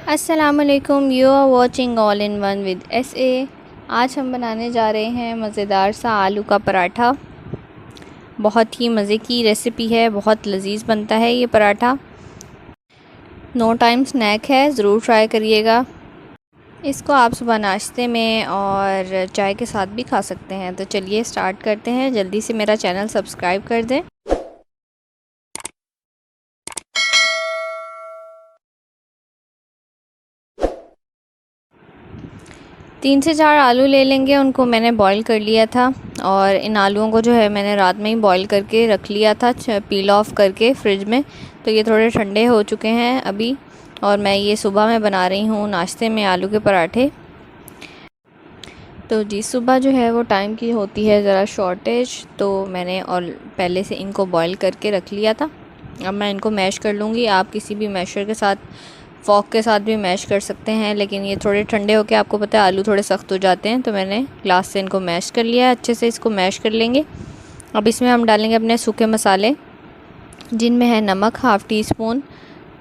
अस्सलामुअलैकुम, you are watching all in one with SA। आज हम बनाने जा रहे हैं मज़ेदार सा आलू का पराठा। बहुत ही मज़े की रेसिपी है, बहुत लजीज बनता है ये पराठा। नो टाइम स्नैक है, ज़रूर ट्राई करिएगा। इसको आप सुबह नाश्ते में और चाय के साथ भी खा सकते हैं। तो चलिए स्टार्ट करते हैं। जल्दी से मेरा चैनल सब्सक्राइब कर दें। 3 से 4 आलू ले लेंगे। उनको मैंने बॉईल कर लिया था और इन आलूओं को जो है मैंने रात में ही बॉईल करके रख लिया था, पील ऑफ करके फ्रिज में। तो ये थोड़े ठंडे हो चुके हैं अभी, और मैं ये सुबह में बना रही हूँ नाश्ते में आलू के पराठे। तो जी सुबह जो है वो टाइम की होती है ज़रा शॉर्टेज, तो मैंने और पहले से इनको बॉईल करके रख लिया था। अब मैं इनको मैश कर लूँगी। आप किसी भी मैशर के साथ, फॉक के साथ भी मैश कर सकते हैं, लेकिन ये थोड़े ठंडे होकर आपको पता है आलू थोड़े सख्त हो जाते हैं। तो मैंने ग्लास से इनको मैश कर लिया है। अच्छे से इसको मैश कर लेंगे। अब इसमें हम डालेंगे अपने सूखे मसाले, जिनमें है नमक हाफ़ टी स्पून,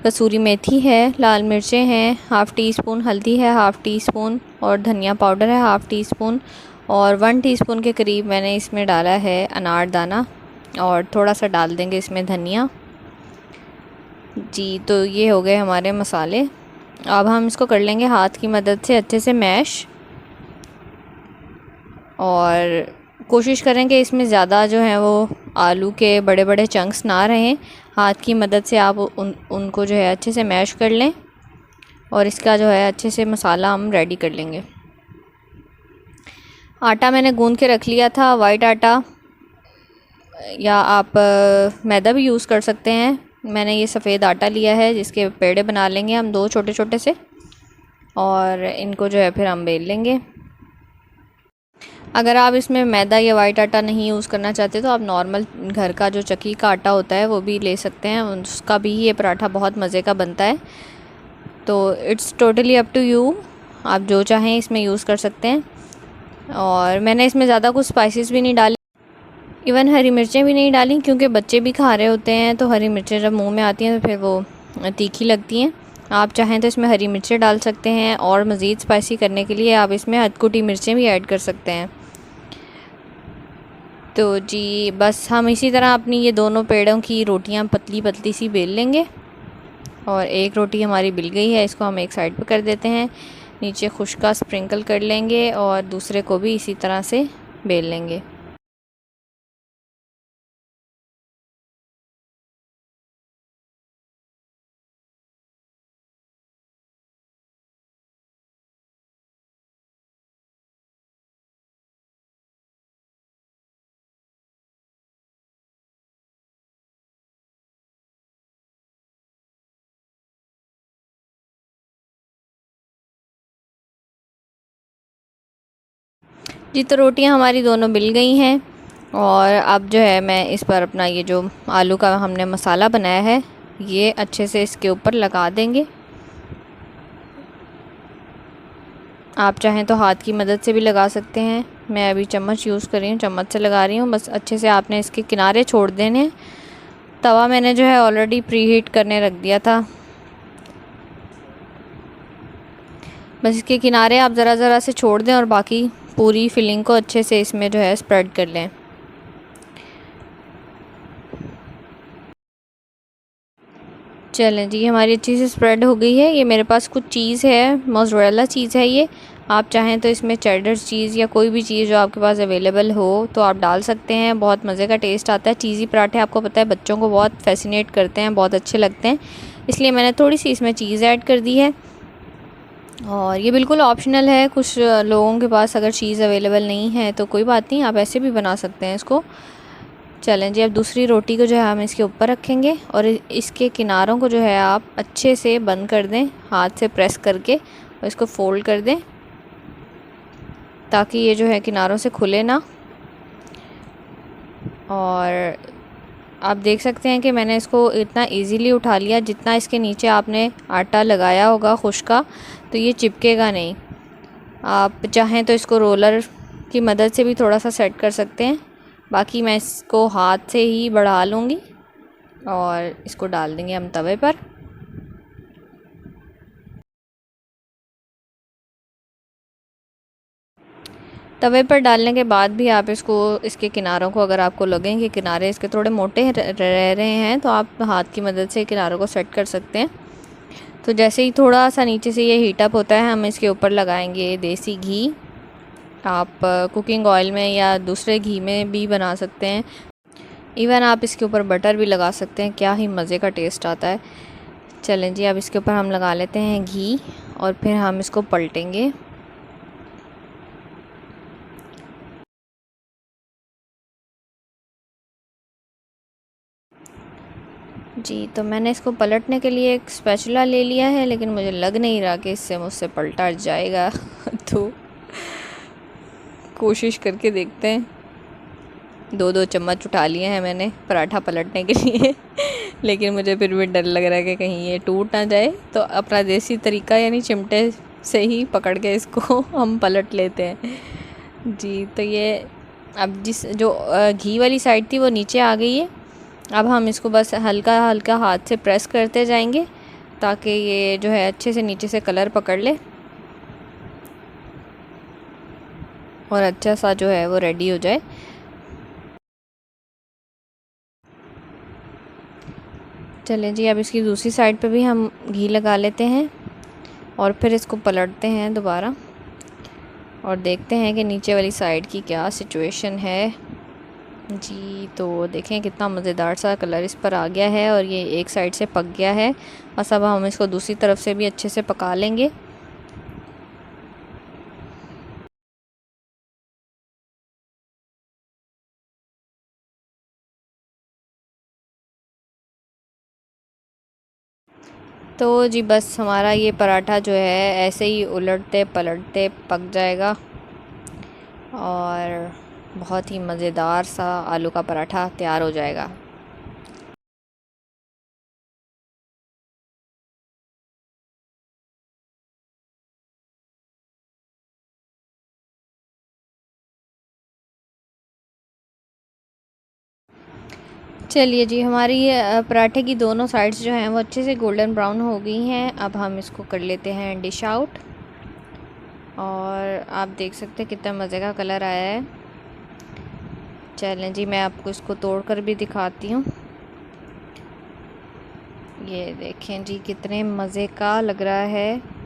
कसूरी मेथी है, लाल मिर्चें हैं हाफ़ टी स्पून, हल्दी है हाफ़ टी स्पून, और धनिया पाउडर है हाफ़ टी स्पून, और 1 टीस्पून के करीब मैंने इसमें डाला है अनारदाना, और थोड़ा सा डाल देंगे इसमें धनिया। जी तो ये हो गए हमारे मसाले। अब हम इसको कर लेंगे हाथ की मदद से अच्छे से मैश, और कोशिश करें कि इसमें ज़्यादा जो है वो आलू के बड़े बड़े चंक्स ना रहें। हाथ की मदद से आप उनको जो है अच्छे से मैश कर लें, और इसका जो है अच्छे से मसाला हम रेडी कर लेंगे। आटा मैंने गूंद के रख लिया था, वाइट आटा, या आप मैदा भी यूज़ कर सकते हैं। मैंने ये सफ़ेद आटा लिया है, जिसके पेड़े बना लेंगे हम 2 छोटे छोटे से, और इनको जो है फिर हम बेल लेंगे। अगर आप इसमें मैदा या वाइट आटा नहीं यूज़ करना चाहते तो आप नॉर्मल घर का जो चक्की का आटा होता है वो भी ले सकते हैं, उसका भी ये पराठा बहुत मज़े का बनता है। तो it's totally up to you, आप जो चाहें इसमें यूज़ कर सकते हैं। और मैंने इसमें ज़्यादा कुछ स्पाइसेस भी नहीं डाले, इवन हरी मिर्चें भी नहीं डाली, क्योंकि बच्चे भी खा रहे होते हैं। तो हरी मिर्चें जब मुंह में आती हैं तो फिर वो तीखी लगती हैं। आप चाहें तो इसमें हरी मिर्चें डाल सकते हैं, और मज़ीद स्पाइसी करने के लिए आप इसमें अधकुटी मिर्चें भी ऐड कर सकते हैं। तो जी बस हम इसी तरह अपनी ये दोनों पेड़ों की रोटियां पतली पतली सी बेल लेंगे। और एक रोटी हमारी बिल गई है, इसको हम एक साइड पर कर देते हैं। नीचे खुश्का स्प्रिंकल कर लेंगे, और दूसरे को भी इसी तरह से बेल लेंगे। जी तो रोटियां हमारी दोनों बिल गई हैं, और अब जो है मैं इस पर अपना ये जो आलू का हमने मसाला बनाया है ये अच्छे से इसके ऊपर लगा देंगे। आप चाहें तो हाथ की मदद से भी लगा सकते हैं। मैं अभी चम्मच यूज़ कर रही हूँ, चम्मच से लगा रही हूँ। बस अच्छे से आपने इसके किनारे छोड़ देने हैं। तवा मैंने जो है ऑलरेडी प्री हीट करने रख दिया था। बस इसके किनारे आप ज़रा ज़रा से छोड़ दें, और बाकी पूरी फिलिंग को अच्छे से इसमें जो है स्प्रेड कर लें। चलें जी, हमारी अच्छी से स्प्रेड हो गई है। ये मेरे पास कुछ चीज़ है, मोज़रेला चीज़ है ये। आप चाहें तो इसमें चेडर चीज़ या कोई भी चीज़ जो आपके पास अवेलेबल हो तो आप डाल सकते हैं। बहुत मज़े का टेस्ट आता है। चीज़ी पराठे आपको पता है बच्चों को बहुत फैसिनेट करते हैं, बहुत अच्छे लगते हैं, इसलिए मैंने थोड़ी सी इसमें चीज़ ऐड कर दी है। और ये बिल्कुल ऑप्शनल है। कुछ लोगों के पास अगर चीज़ अवेलेबल नहीं है तो कोई बात नहीं, आप ऐसे भी बना सकते हैं इसको। चलें जी, अब दूसरी रोटी को जो है हम इसके ऊपर रखेंगे, और इसके किनारों को जो है आप अच्छे से बंद कर दें, हाथ से प्रेस करके, और इसको फोल्ड कर दें ताकि ये जो है किनारों से खुले ना। और आप देख सकते हैं कि मैंने इसको इतना इजीली उठा लिया, जितना इसके नीचे आपने आटा लगाया होगा खुश्का तो ये चिपकेगा नहीं। आप चाहें तो इसको रोलर की मदद से भी थोड़ा सा सेट कर सकते हैं। बाकी मैं इसको हाथ से ही बढ़ा लूँगी, और इसको डाल देंगे हम तवे पर। तवे पर डालने के बाद भी आप इसको, इसके किनारों को अगर आपको लगें कि किनारे इसके थोड़े मोटे रह रहे हैं तो आप हाथ की मदद से किनारों को सेट कर सकते हैं। तो जैसे ही थोड़ा सा नीचे से ये हीट अप होता है, हम इसके ऊपर लगाएंगे देसी घी। आप कुकिंग ऑयल में या दूसरे घी में भी बना सकते हैं। इवन आप इसके ऊपर बटर भी लगा सकते हैं, क्या ही मज़े का टेस्ट आता है। चलें जी, अब इसके ऊपर हम लगा लेते हैं घी और फिर हम इसको पलटेंगे। जी, तो मैंने इसको पलटने के लिए एक स्पैचुला ले लिया है, लेकिन मुझे लग नहीं रहा कि इससे मुझसे पलटा जाएगा तो कोशिश करके देखते हैं। 2-2 चम्मच उठा लिए हैं मैंने पराठा पलटने के लिए लेकिन मुझे फिर भी डर लग रहा है कि कहीं ये टूट ना जाए, तो अपना देसी तरीका यानी चिमटे से ही पकड़ के इसको हम पलट लेते हैं। जी, तो ये अब जिस जो घी वाली साइड थी वो नीचे आ गई है। अब हम इसको बस हल्का हल्का हाथ से प्रेस करते जाएंगे ताकि ये जो है अच्छे से नीचे से कलर पकड़ ले और अच्छा सा जो है वो रेडी हो जाए। चलें जी, अब इसकी दूसरी साइड पे भी हम घी लगा लेते हैं और फिर इसको पलटते हैं दोबारा और देखते हैं कि नीचे वाली साइड की क्या सिचुएशन है। जी, तो देखें कितना मज़ेदार सा कलर इस पर आ गया है और ये एक साइड से पक गया है। बस अब हम इसको दूसरी तरफ से भी अच्छे से पका लेंगे। तो जी बस हमारा ये पराठा जो है ऐसे ही उलटते पलटते पक जाएगा और बहुत ही मज़ेदार सा आलू का पराठा तैयार हो जाएगा। चलिए जी, हमारी ये पराठे की दोनों साइड्स जो हैं वो अच्छे से गोल्डन ब्राउन हो गई हैं। अब हम इसको कर लेते हैं डिश आउट और आप देख सकते हैं कितना मज़े का कलर आया है। चलें जी, मैं आपको इसको तोड़ कर भी दिखाती हूँ। ये देखें जी कितने मज़े का लग रहा है।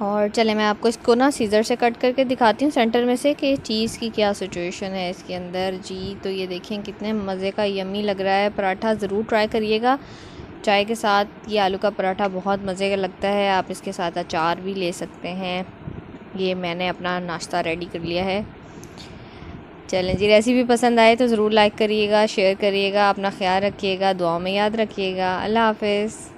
और चले मैं आपको इसको ना सीज़र से कट करके दिखाती हूँ सेंटर में से कि चीज़ की क्या सिचुएशन है इसके अंदर। जी, तो ये देखें कितने मज़े का यम्मी लग रहा है पराठा। ज़रूर ट्राई करिएगा चाय के साथ। ये आलू का पराठा बहुत मज़े का लगता है। आप इसके साथ अचार भी ले सकते हैं। ये मैंने अपना नाश्ता रेडी कर लिया है। चलें जी, रेसिपी पसंद आए तो ज़रूर लाइक करिएगा, शेयर करिएगा। अपना ख्याल रखिएगा, दुआ में याद रखिएगा। अल्लाह हाफ़िज़।